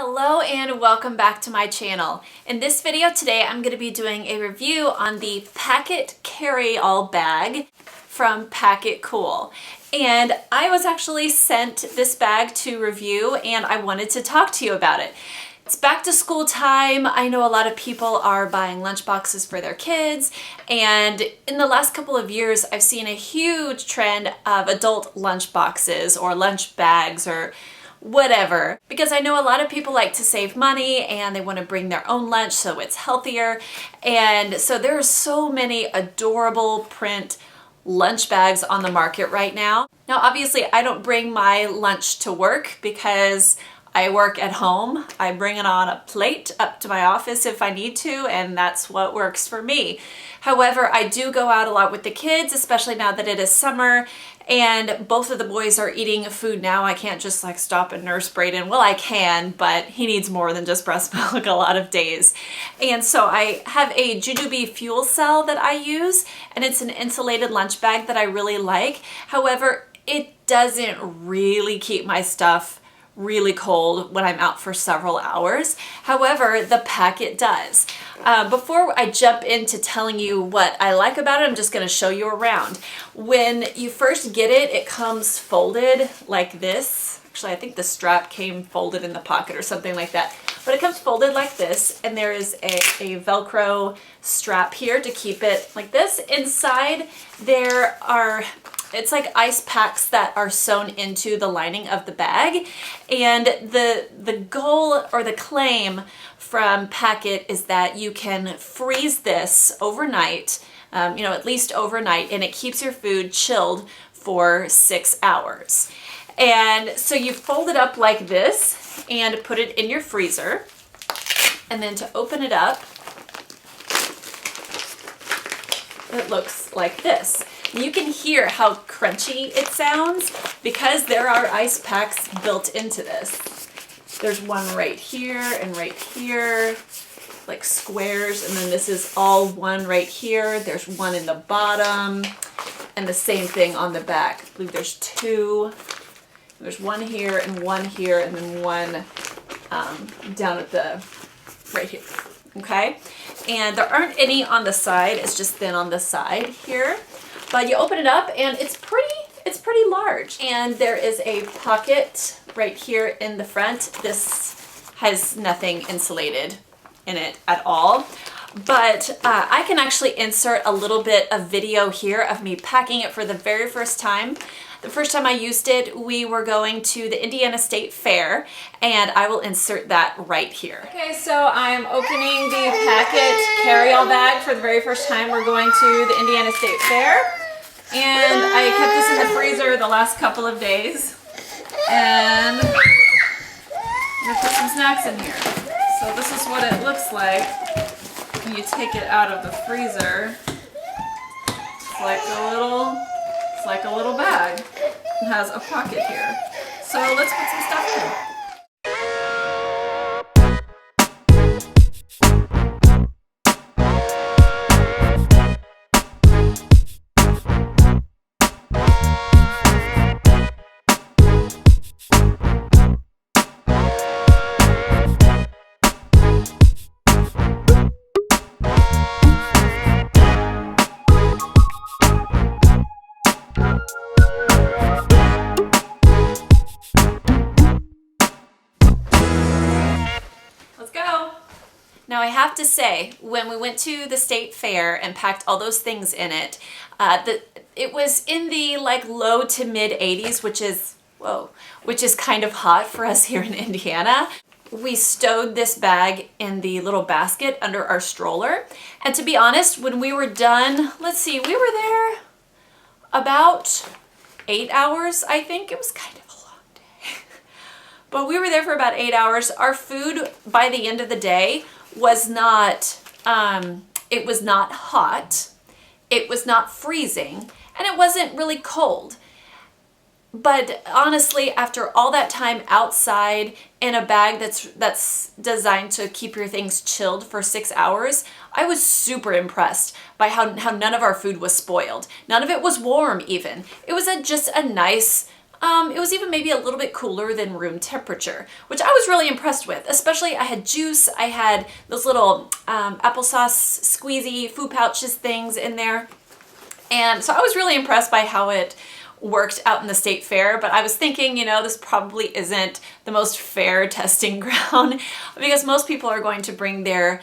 Hello and welcome back to my channel. In this video today I'm going to be doing a review on the PackIt Carryall bag from PackIt Cool. And I was actually sent this bag to review and I wanted to talk to you about it. It's back to school time. I know a lot of people are buying lunch boxes for their kids, and in the last couple of years I've seen a huge trend of adult lunch boxes or lunch bags or whatever, because I know a lot of people like to save money and they want to bring their own lunch so it's healthier. And so there are so many adorable print lunch bags on the market right now. Now obviously I don't bring my lunch to work because I work at home. I bring it on a plate up to my office if I need to, and that's what works for me. However, I do go out a lot with the kids, especially now that it is summer, and both of the boys are eating food now. I can't just like stop and nurse Brayden. Well, I can, but he needs more than just breast milk a lot of days. And so I have a Jujube fuel cell that I use, and it's an insulated lunch bag that I really like. However, it doesn't really keep my stuff really cold when I'm out for several hours. However, the PackIt does. Before I jump into telling you what I like about it, I'm just going to show you around. When you first get it, it comes folded like this. Actually, I think the strap came folded in the pocket or something like that. But it comes folded like this, and there is a Velcro strap here to keep it like this. Inside, there are it's like ice packs that are sewn into the lining of the bag. And the goal or the claim from PackIt is that you can freeze this overnight, at least overnight, and it keeps your food chilled for 6 hours. And so you fold it up like this and put it in your freezer. And then to open it up, it looks like this. You can hear how crunchy it sounds because there are ice packs built into this. There's one right here and right here, like squares, and then this is all one right here. There's one in the bottom, and the same thing on the back. I believe there's two. There's one here, and then one down at the right here. Okay, and there aren't any on the side. It's just thin on the side here. But you open it up and it's pretty large. And there is a pocket right here in the front. This has nothing insulated in it at all. But I can actually insert a little bit of video here of me packing it for the very first time. The first time I used it, we were going to the Indiana State Fair, and I will insert that right here. Okay, so I'm opening the PackIt Carryall bag for the very first time. We're going to the Indiana State Fair, and I kept this in the freezer the last couple of days, and I'm gonna put some snacks in here. So this is what it looks like when you take it out of the freezer. It's like a little bag. It has a pocket here. So let's put some stuff in. Now I have to say, when we went to the state fair and packed all those things in it, it was in the like low to mid 80s, which is kind of hot for us here in Indiana. We stowed this bag in the little basket under our stroller. And to be honest, when we were done, let's see, we were there about 8 hours, I think. It was kind of a long day. But we were there for about 8 hours. Our food by the end of the day was not, it was not hot, it was not freezing, and it wasn't really cold. But honestly, after all that time outside in a bag that's designed to keep your things chilled for 6 hours, I was super impressed by how none of our food was spoiled. None of it was warm even. It was just a nice It was even maybe a little bit cooler than room temperature, which I was really impressed with. Especially I had juice, I had those little applesauce squeezy food pouches things in there. And so I was really impressed by how it worked out in the state fair, but I was thinking, you know, this probably isn't the most fair testing ground because most people are going to bring their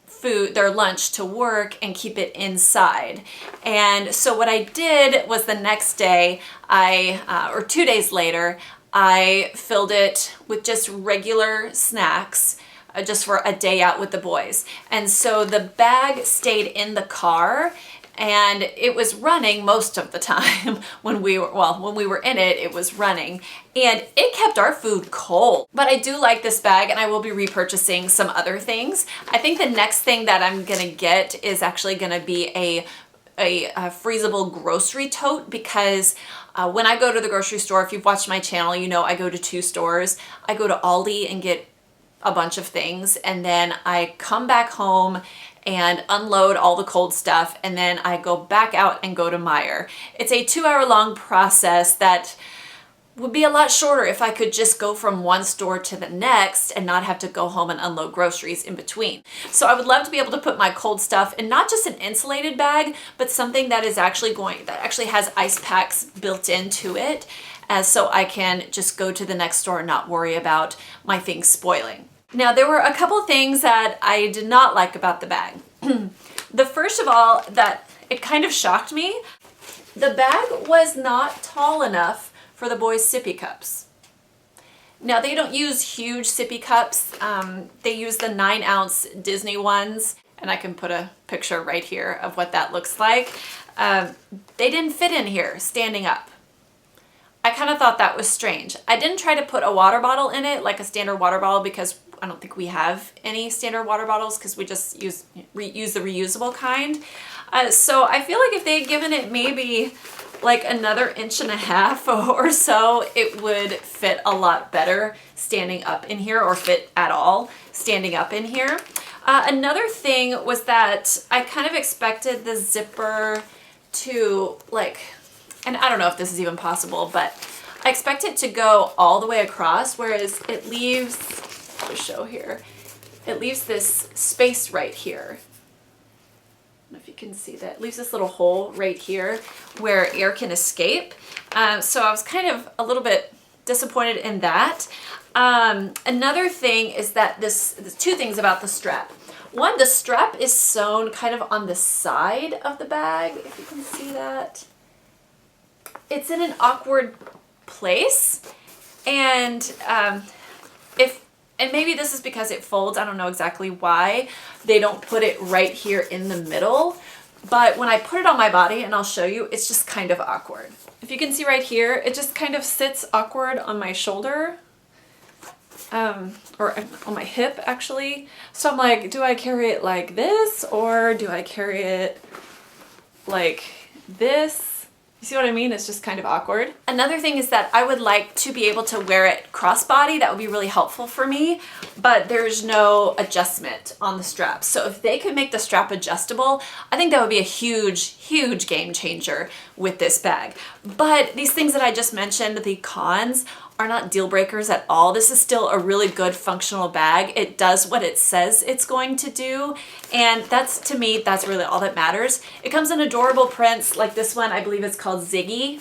food, their lunch to work and keep it inside. And so what I did was the next day, or 2 days later, I filled it with just regular snacks just for a day out with the boys. And so the bag stayed in the car and it was running most of the time when we were in it, it was running and it kept our food cold. But I do like this bag and I will be repurchasing some other things. I think the next thing that I'm gonna get is actually gonna be a freezable grocery tote because when I go to the grocery store, if you've watched my channel, you know I go to 2 stores. I go to Aldi and get a bunch of things and then I come back home and unload all the cold stuff and then I go back out and go to Meijer. It's a 2-hour-long process that would be a lot shorter if I could just go from one store to the next and not have to go home and unload groceries in between. So I would love to be able to put my cold stuff in not just an insulated bag, but something that is actually has ice packs built into it, so I can just go to the next store and not worry about my things spoiling. Now, there were a couple things that I did not like about the bag. The first of all, that it kind of shocked me. The bag was not tall enough for the boys' sippy cups. Now, they don't use huge sippy cups. They use the 9-ounce Disney ones, and I can put a picture right here of what that looks like. They didn't fit in here standing up. I kind of thought that was strange. I didn't try to put a water bottle in it, like a standard water bottle, because I don't think we have any standard water bottles because we just use the reusable kind. So I feel like if they had given it maybe like another 1.5 inches or so, it would fit a lot better standing up in here, or fit at all standing up in here. Another thing was that I kind of expected the zipper to and I don't know if this is even possible, but I expect it to go all the way across, whereas it leaves, I'll show here, it leaves this space right here. I don't know if you can see that. It leaves this little hole right here where air can escape. So I was kind of a little bit disappointed in that. Another thing is that there's 2 things about the strap. One, the strap is sewn kind of on the side of the bag, if you can see that. It's in an awkward place, and maybe this is because it folds. I don't know exactly why they don't put it right here in the middle, but when I put it on my body, and I'll show you, it's just kind of awkward. If you can see right here, it just kind of sits awkward on my shoulder, or on my hip actually. So I'm like, do I carry it like this, or do I carry it like this? You see what I mean? It's just kind of awkward. Another thing is that I would like to be able to wear it crossbody. That would be really helpful for me, but there's no adjustment on the strap. So if they could make the strap adjustable, I think that would be a huge, huge game changer with this bag. But these things that I just mentioned, the cons, are not deal breakers at all. This is still a really good functional bag. It does what it says it's going to do. And that's, to me, that's really all that matters. It comes in adorable prints like this one. I believe it's called Ziggy.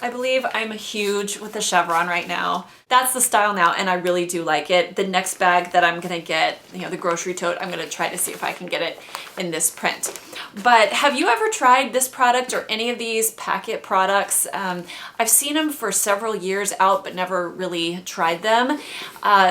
I believe I'm huge with the chevron right now. That's the style now, and I really do like it. The next bag that I'm gonna get, you know, the grocery tote, I'm gonna try to see if I can get it in this print. But have you ever tried this product or any of these PackIt products? I've seen them for several years out, but never really tried them.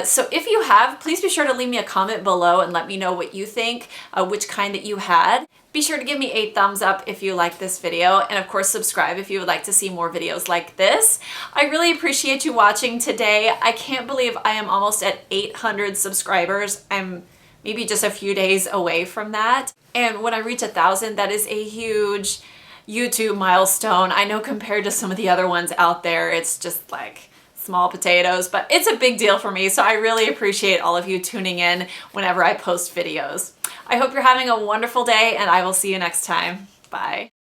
So if you have, please be sure to leave me a comment below and let me know what you think, which kind that you had. Be sure to give me a thumbs up if you like this video, and of course subscribe if you would like to see more videos like this. I really appreciate you watching today. I can't believe I am almost at 800 subscribers. I'm maybe just a few days away from that. And when I reach 1,000, that is a huge YouTube milestone. I know compared to some of the other ones out there, it's just like small potatoes, but it's a big deal for me. So I really appreciate all of you tuning in whenever I post videos. I hope you're having a wonderful day, and I will see you next time. Bye.